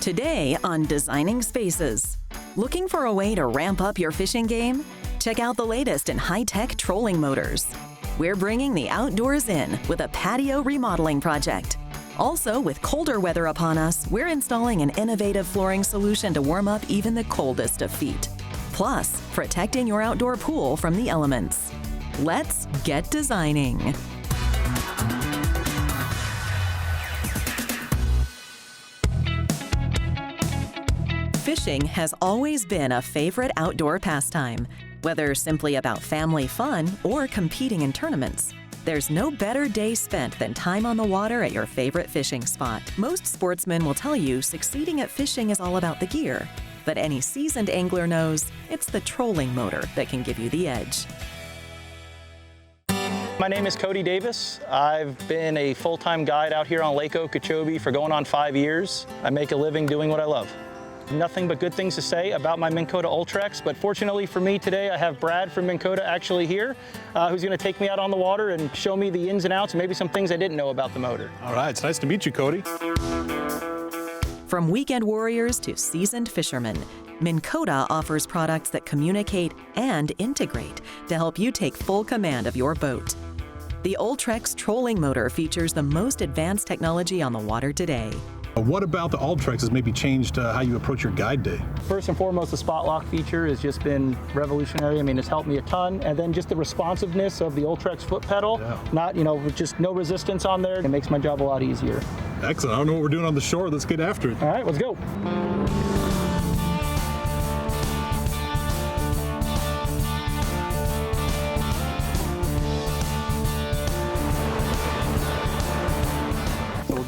Today on Designing Spaces. Looking for a way to ramp up your fishing game? Check out the latest in high-tech trolling motors. We're bringing the outdoors in with a patio remodeling project. Also, with colder weather upon us, we're installing an innovative flooring solution to warm up even the coldest of feet. Plus, protecting your outdoor pool from the elements. Let's get designing. Fishing has always been a favorite outdoor pastime, whether simply about family fun or competing in tournaments. There's no better day spent than time on the water at your favorite fishing spot. Most sportsmen will tell you succeeding at fishing is all about the gear, but any seasoned angler knows it's the trolling motor that can give you the edge. My name is Cody Davis. I've been a full-time guide out here on Lake Okeechobee for going on 5 years. I make a living doing what I love. Nothing but good things to say about my Minn Kota Ultrex, but fortunately for me today, I have Brad from Minn Kota actually here, who's gonna take me out on the water and show me the ins and outs, and maybe some things I didn't know about the motor. All right, it's nice to meet you, Cody. From weekend warriors to seasoned fishermen, Minn Kota offers products that communicate and integrate to help you take full command of your boat. The Ultrex trolling motor features the most advanced technology on the water today. What about the Ultrex has maybe changed how you approach your guide day? First and foremost, the spot lock feature has just been revolutionary. I mean, it's helped me a ton. And then just the responsiveness of the Ultrex foot pedal, not, with just no resistance on there, it makes my job a lot easier. Excellent. I don't know what we're doing on the shore. Let's get after it. All right, let's go.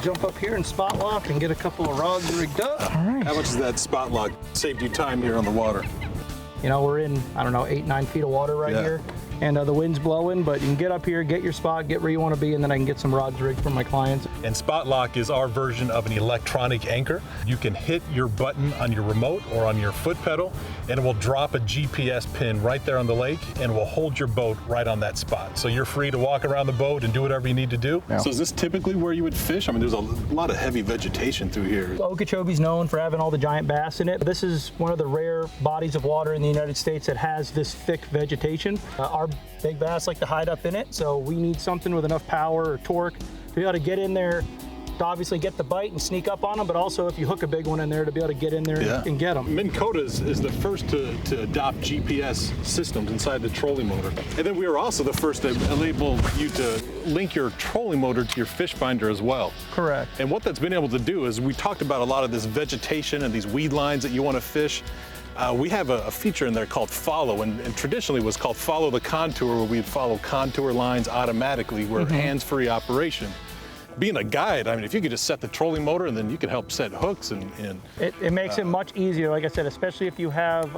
Jump up here and spot lock and get a couple of rods rigged up. All right. How much is that spot lock saved you time here on the water? We're in, 8-9 feet of water right here. And the wind's blowing, but you can get up here, get your spot, get where you want to be, and then I can get some rods rigged for my clients. And Spot Lock is our version of an electronic anchor. You can hit your button on your remote or on your foot pedal, and it will drop a GPS pin right there on the lake, and will hold your boat right on that spot. So you're free to walk around the boat and do whatever you need to do. Yeah. So is this typically where you would fish? I mean, there's a lot of heavy vegetation through here. Okeechobee's known for having all the giant bass in it. This is one of the rare bodies of water in the United States that has this thick vegetation. Our big bass like to hide up in it, so we need something with enough power or torque to be able to get in there to obviously get the bite and sneak up on them, but also if you hook a big one in there to be able to get in there and get them. Minn Kota is the first to adopt GPS systems inside the trolling motor. And then we were also the first to enable you to link your trolling motor to your fish finder as well. Correct. And what that's been able to do is we talked about a lot of this vegetation and these weed lines that you want to fish. We have a feature in there called Follow, and traditionally was called Follow the Contour, where we'd follow contour lines automatically. We're hands-free operation. Being a guide, I mean, if you could just set the trolling motor and then you can help set hooks and it makes it much easier, like I said, especially if you have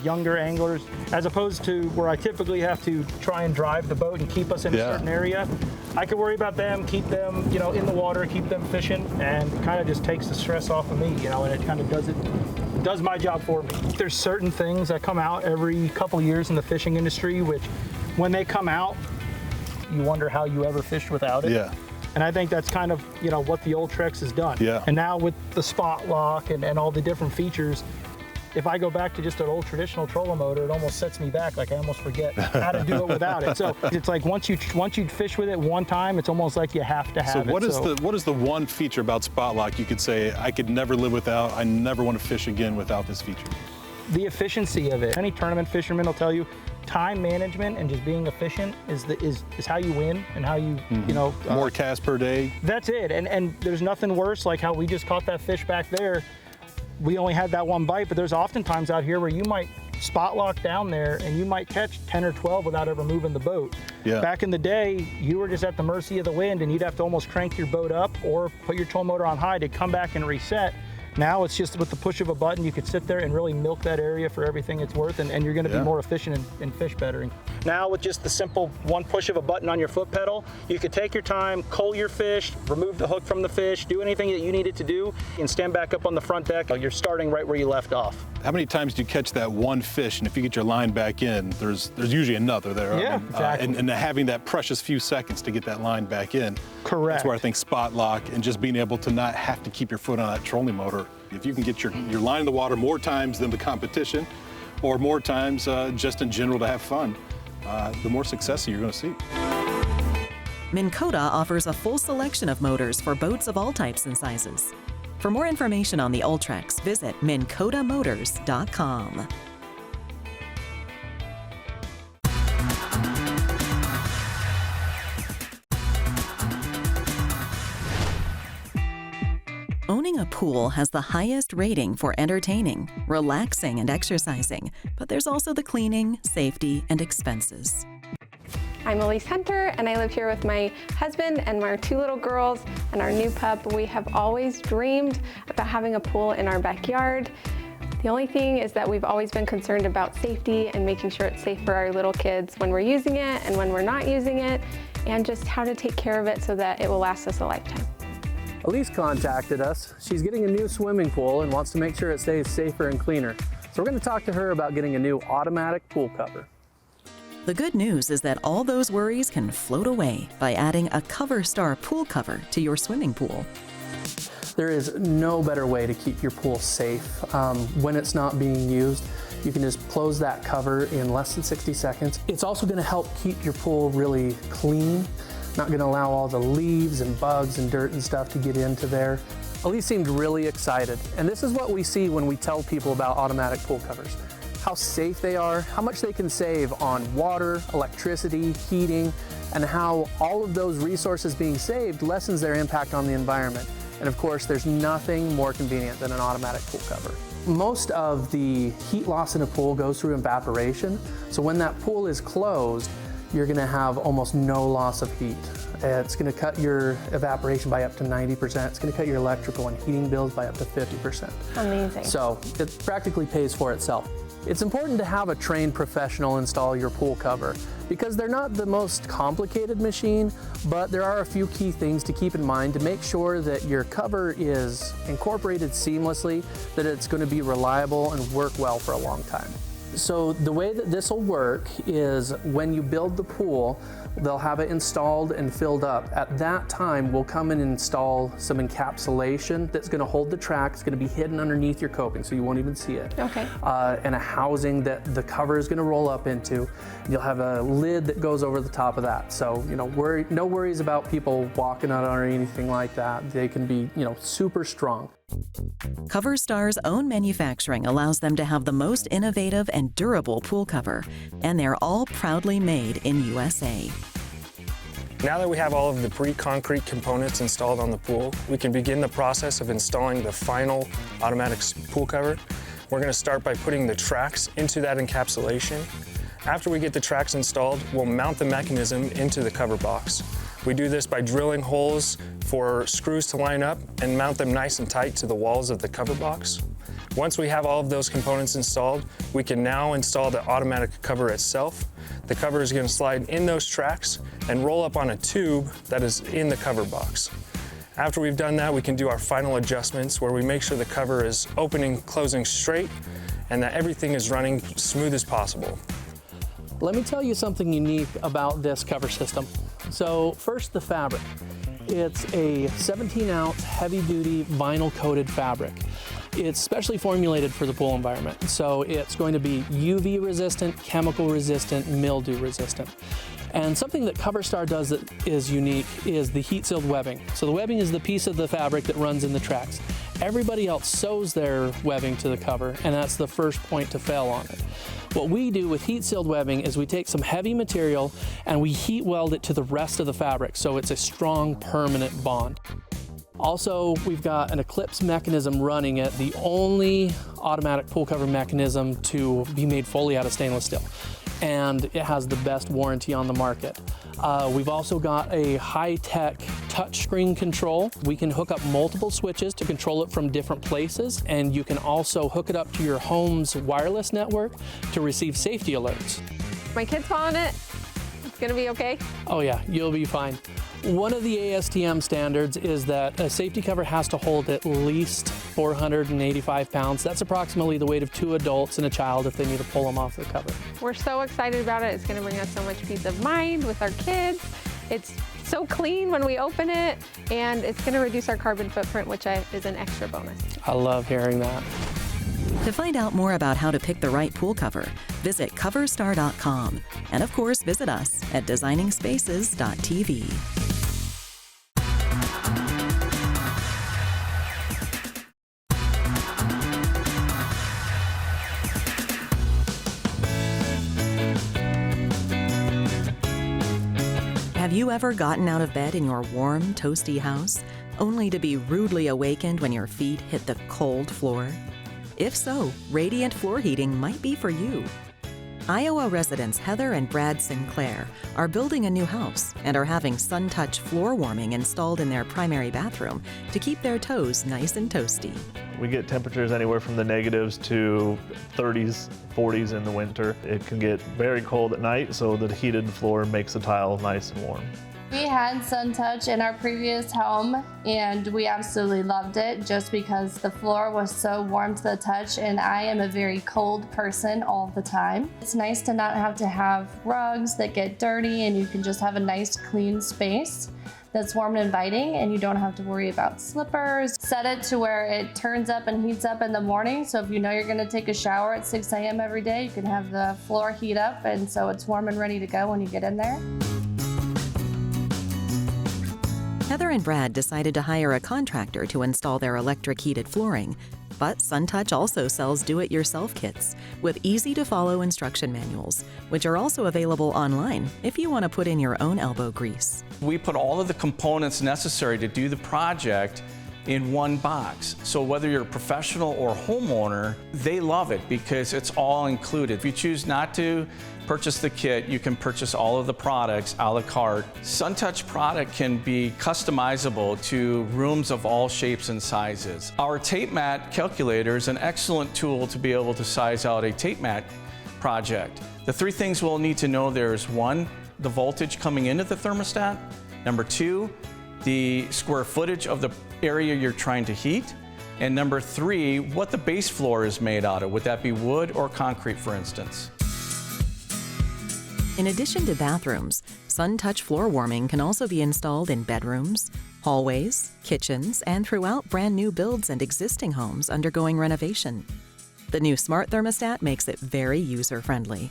younger anglers, as opposed to where I typically have to try and drive the boat and keep us in a certain area. I could worry about them, keep them, in the water, keep them fishing, and it kind of just takes the stress off of me, and it kind of does my job for me. There's certain things that come out every couple years in the fishing industry, which when they come out, you wonder how you ever fished without it. Yeah. And I think that's kind of, what the Ultrex has done. Yeah. And now with the spot lock and all the different features, if I go back to just an old traditional trolling motor, it almost sets me back. Like I almost forget how to do it without it. So it's like once you fish with it one time, it's almost like you have to have it. So what is the one feature about Spot Lock you could say I could never live without? I never want to fish again without this feature. The efficiency of it. Any tournament fisherman will tell you, time management and just being efficient is how you win and how you more casts per day. That's it. And there's nothing worse like how we just caught that fish back there. We only had that one bite, but there's often times out here where you might spot lock down there and you might catch 10 or 12 without ever moving the boat. Yeah. Back in the day, you were just at the mercy of the wind and you'd have to almost crank your boat up or put your trolling motor on high to come back and reset. Now it's just with the push of a button, you could sit there and really milk that area for everything it's worth, and you're gonna be more efficient and fish better. Now with just the simple one push of a button on your foot pedal, you could take your time, cull your fish, remove the hook from the fish, do anything that you needed to do, and stand back up on the front deck. You're starting right where you left off. How many times do you catch that one fish, and if you get your line back in, there's usually another there. Yeah, exactly. And having that precious few seconds to get that line back in. Correct. That's where I think spot lock and just being able to not have to keep your foot on that trolling motor cover. If you can get your line in the water more times than the competition, or more times just in general to have fun, the more success you're going to see. Minn Kota offers a full selection of motors for boats of all types and sizes. For more information on the Ultrex, visit minnkotamotors.com. Owning a pool has the highest rating for entertaining, relaxing, and exercising, but there's also the cleaning, safety, and expenses. I'm Elise Hunter, and I live here with my husband and our 2 little girls and our new pup. We have always dreamed about having a pool in our backyard. The only thing is that we've always been concerned about safety and making sure it's safe for our little kids when we're using it and when we're not using it, and just how to take care of it so that it will last us a lifetime. Elise contacted us. She's getting a new swimming pool and wants to make sure it stays safer and cleaner. So we're going to talk to her about getting a new automatic pool cover. The good news is that all those worries can float away by adding a CoverStar pool cover to your swimming pool. There is no better way to keep your pool safe when it's not being used. You can just close that cover in less than 60 seconds. It's also going to help keep your pool really clean. Not going to allow all the leaves and bugs and dirt and stuff to get into there. Elise seemed really excited, and this is what we see when we tell people about automatic pool covers. How safe they are, how much they can save on water, electricity, heating, and how all of those resources being saved lessens their impact on the environment. And of course, there's nothing more convenient than an automatic pool cover. Most of the heat loss in a pool goes through evaporation, so when that pool is closed, you're going to have almost no loss of heat. It's going to cut your evaporation by up to 90%. It's going to cut your electrical and heating bills by up to 50%. Amazing. So it practically pays for itself. It's important to have a trained professional install your pool cover because they're not the most complicated machine, but there are a few key things to keep in mind to make sure that your cover is incorporated seamlessly, that it's going to be reliable and work well for a long time. So the way that this will work is when you build the pool, they'll have it installed and filled up. At that time, we'll come and install some encapsulation that's going to hold the track. It's going to be hidden underneath your coping, so you won't even see it. Okay. And a housing that the cover is going to roll up into. You'll have a lid that goes over the top of that. So, no worries about people walking on it or anything like that. They can be, super strong. CoverStar's own manufacturing allows them to have the most innovative and durable pool cover, and they're all proudly made in USA. Now that we have all of the pre-concrete components installed on the pool, we can begin the process of installing the final automatic pool cover. We're going to start by putting the tracks into that encapsulation. After we get the tracks installed, we'll mount the mechanism into the cover box. We do this by drilling holes for screws to line up and mount them nice and tight to the walls of the cover box. Once we have all of those components installed, we can now install the automatic cover itself. The cover is going to slide in those tracks and roll up on a tube that is in the cover box. After we've done that, we can do our final adjustments where we make sure the cover is opening, closing straight, and that everything is running smooth as possible. Let me tell you something unique about this cover system. So first, the fabric. It's a 17-ounce heavy-duty vinyl-coated fabric. It's specially formulated for the pool environment. So it's going to be UV resistant, chemical resistant, mildew resistant. And something that CoverStar does that is unique is the heat-sealed webbing. So the webbing is the piece of the fabric that runs in the tracks. Everybody else sews their webbing to the cover, and that's the first point to fail on it. What we do with heat-sealed webbing is we take some heavy material and we heat weld it to the rest of the fabric, so it's a strong, permanent bond. Also, we've got an eclipse mechanism running it, the only automatic pool cover mechanism to be made fully out of stainless steel. And it has the best warranty on the market. We've also got a high-tech touchscreen control. We can hook up multiple switches to control it from different places, and you can also hook it up to your home's wireless network to receive safety alerts. My kids fall in it. It's gonna be okay? Oh yeah, you'll be fine. One of the ASTM standards is that a safety cover has to hold at least 485 pounds. That's approximately the weight of 2 adults and a child if they need to pull them off the cover. We're so excited about it. It's gonna bring us so much peace of mind with our kids. It's so clean when we open it, and it's going to reduce our carbon footprint, which is an extra bonus. I love hearing that. To find out more about how to pick the right pool cover, visit coverstar.com. And of course, visit us at designingspaces.tv. Have you ever gotten out of bed in your warm, toasty house, only to be rudely awakened when your feet hit the cold floor? If so, radiant floor heating might be for you. Iowa residents Heather and Brad Sinclair are building a new house and are having SunTouch floor warming installed in their primary bathroom to keep their toes nice and toasty. We get temperatures anywhere from the negatives to 30s, 40s in the winter. It can get very cold at night, so the heated floor makes the tile nice and warm. We had SunTouch in our previous home, and we absolutely loved it just because the floor was so warm to the touch, and I am a very cold person all the time. It's nice to not have to have rugs that get dirty, and you can just have a nice clean space that's warm and inviting, and you don't have to worry about slippers. Set it to where it turns up and heats up in the morning, so if you know you're gonna take a shower at 6 a.m. every day, you can have the floor heat up, and so it's warm and ready to go when you get in there. Heather and Brad decided to hire a contractor to install their electric heated flooring, but SunTouch also sells do-it-yourself kits with easy-to-follow instruction manuals, which are also available online if you want to put in your own elbow grease. We put all of the components necessary to do the project in one box. So whether you're a professional or homeowner, they love it because it's all included. If you choose not to purchase the kit, you can purchase all of the products a la carte. SunTouch product can be customizable to rooms of all shapes and sizes. Our tape mat calculator is an excellent tool to be able to size out a tape mat project. The three things we'll need to know there is: one, the voltage coming into the thermostat; number two, the square footage of the area you're trying to heat; and number three, what the base floor is made out of. Would that be wood or concrete, for instance? In addition to bathrooms, SunTouch floor warming can also be installed in bedrooms, hallways, kitchens, and throughout brand new builds and existing homes undergoing renovation. The new smart thermostat makes it very user-friendly.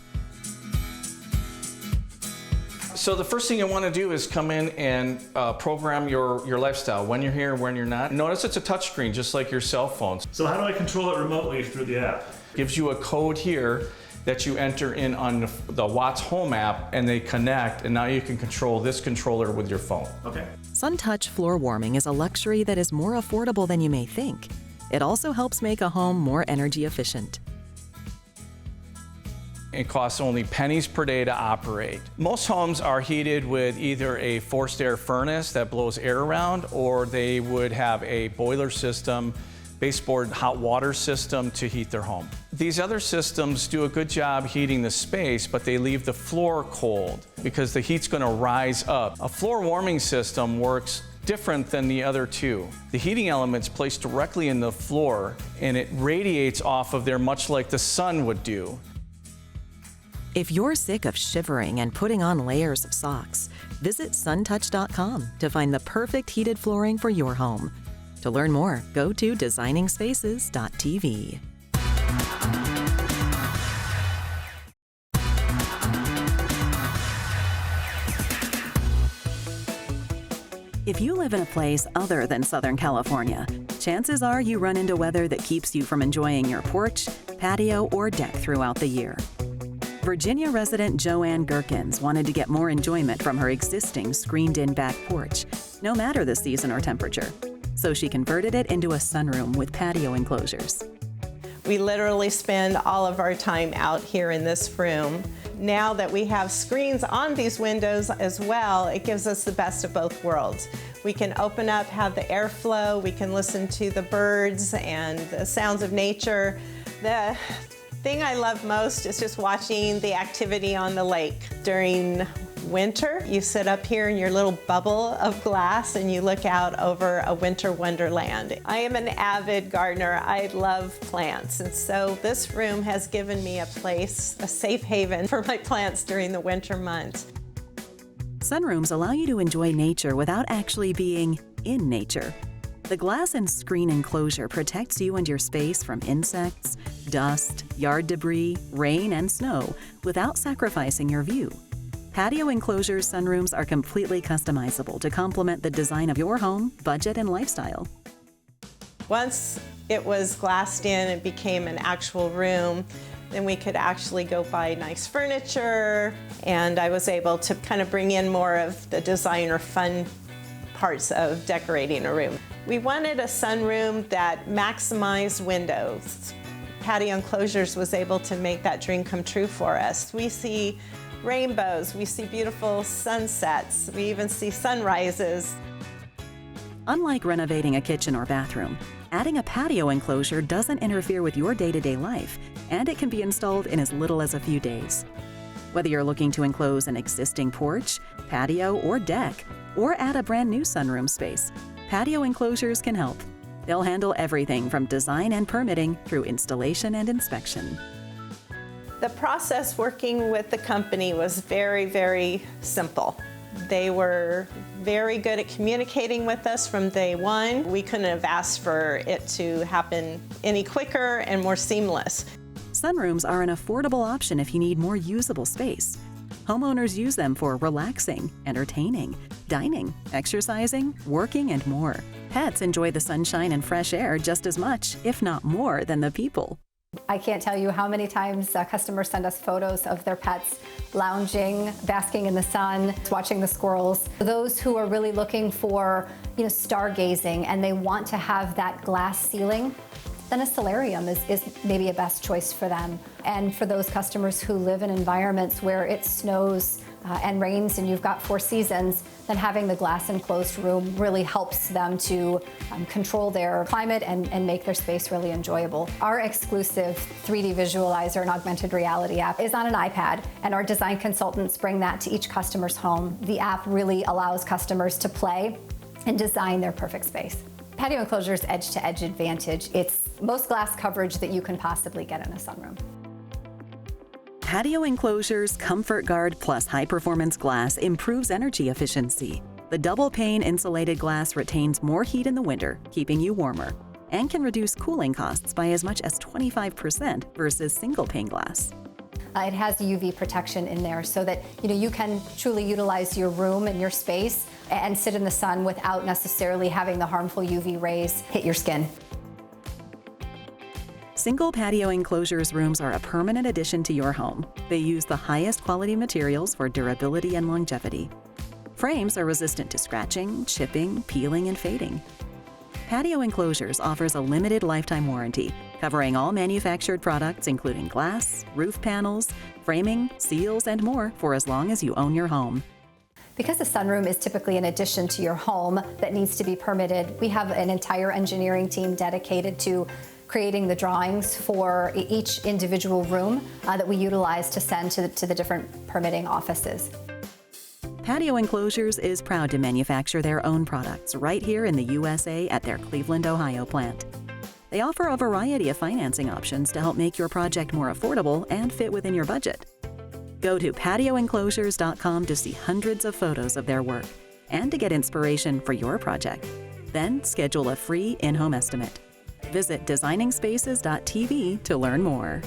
So the first thing you want to do is come in and program your lifestyle, when you're here, when you're not. Notice it's a touchscreen, just like your cell phones. So how do I control it remotely through the app? Gives you a code here that you enter in on the Watts Home app, and they connect, and now you can control this controller with your phone. Okay. SunTouch floor warming is a luxury that is more affordable than you may think. It also helps make a home more energy efficient. It costs only pennies per day to operate. Most homes are heated with either a forced air furnace that blows air around, or they would have a boiler system, baseboard hot water system to heat their home. These other systems do a good job heating the space, but they leave the floor cold because the heat's going to rise up. A floor warming system works different than the other two. The heating element's placed directly in the floor, and it radiates off of there much like the sun would do. If you're sick of shivering and putting on layers of socks, visit suntouch.com to find the perfect heated flooring for your home. To learn more, go to designingspaces.tv. If you live in a place other than Southern California, chances are you run into weather that keeps you from enjoying your porch, patio, or deck throughout the year. Virginia resident Joanne Gerkins wanted to get more enjoyment from her existing screened-in back porch, no matter the season or temperature. So she converted it into a sunroom with patio enclosures. We literally spend all of our time out here in this room. Now that we have screens on these windows as well, it gives us the best of both worlds. We can open up, have the airflow, we can listen to the birds and the sounds of nature. The thing I love most is just watching the activity on the lake. During winter, you sit up here in your little bubble of glass and you look out over a winter wonderland. I am an avid gardener. I love plants, and so this room has given me a place, a safe haven for my plants during the winter months. Sunrooms allow you to enjoy nature without actually being in nature. The glass and screen enclosure protects you and your space from insects, dust, yard debris, rain, and snow without sacrificing your view. Patio enclosures sunrooms are completely customizable to complement the design of your home, budget, and lifestyle. Once it was glassed in and became an actual room, then we could actually go buy nice furniture, and I was able to kind of bring in more of the designer fun parts of decorating a room. We wanted a sunroom that maximized windows. Patio Enclosures was able to make that dream come true for us. We see rainbows, we see beautiful sunsets, we even see sunrises. Unlike renovating a kitchen or bathroom, adding a patio enclosure doesn't interfere with your day-to-day life, and it can be installed in as little as a few days. Whether you're looking to enclose an existing porch, patio, or deck, or add a brand new sunroom space, Patio Enclosures can help. They'll handle everything from design and permitting through installation and inspection. The process working with the company was very, very simple. They were very good at communicating with us from day one. We couldn't have asked for it to happen any quicker and more seamless. Sunrooms are an affordable option if you need more usable space. Homeowners use them for relaxing, entertaining, dining, exercising, working, and more. Pets enjoy the sunshine and fresh air just as much, if not more, than the people. I can't tell you how many times customers send us photos of their pets lounging, basking in the sun, watching the squirrels. Those who are really looking for, stargazing and they want to have that glass ceiling, then a solarium is maybe a best choice for them. And for those customers who live in environments where it snows and rains and you've got 4 seasons, then having the glass enclosed room really helps them to control their climate and make their space really enjoyable. Our exclusive 3D visualizer and augmented reality app is on an iPad, and our design consultants bring that to each customer's home. The app really allows customers to play and design their perfect space. Patio Enclosure's edge-to-edge advantage, it's most glass coverage that you can possibly get in a sunroom. Patio Enclosures Comfort Guard Plus high-performance glass improves energy efficiency. The double-pane insulated glass retains more heat in the winter, keeping you warmer, and can reduce cooling costs by as much as 25% versus single-pane glass. It has UV protection in there so that you can truly utilize your room and your space and sit in the sun without necessarily having the harmful UV rays hit your skin. Single Patio Enclosures rooms are a permanent addition to your home. They use the highest quality materials for durability and longevity. Frames are resistant to scratching, chipping, peeling, and fading. Patio Enclosures offers a limited lifetime warranty, covering all manufactured products including glass, roof panels, framing, seals, and more for as long as you own your home. Because a sunroom is typically an addition to your home that needs to be permitted, we have an entire engineering team dedicated to creating the drawings for each individual room that we utilize to send to the different permitting offices. Patio Enclosures is proud to manufacture their own products right here in the USA at their Cleveland, Ohio plant. They offer a variety of financing options to help make your project more affordable and fit within your budget. Go to patioenclosures.com to see hundreds of photos of their work and to get inspiration for your project. Then schedule a free in-home estimate. Visit designingspaces.tv to learn more.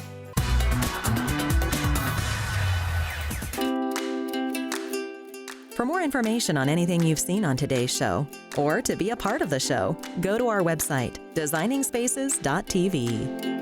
For more information on anything you've seen on today's show, or to be a part of the show, go to our website, designingspaces.tv.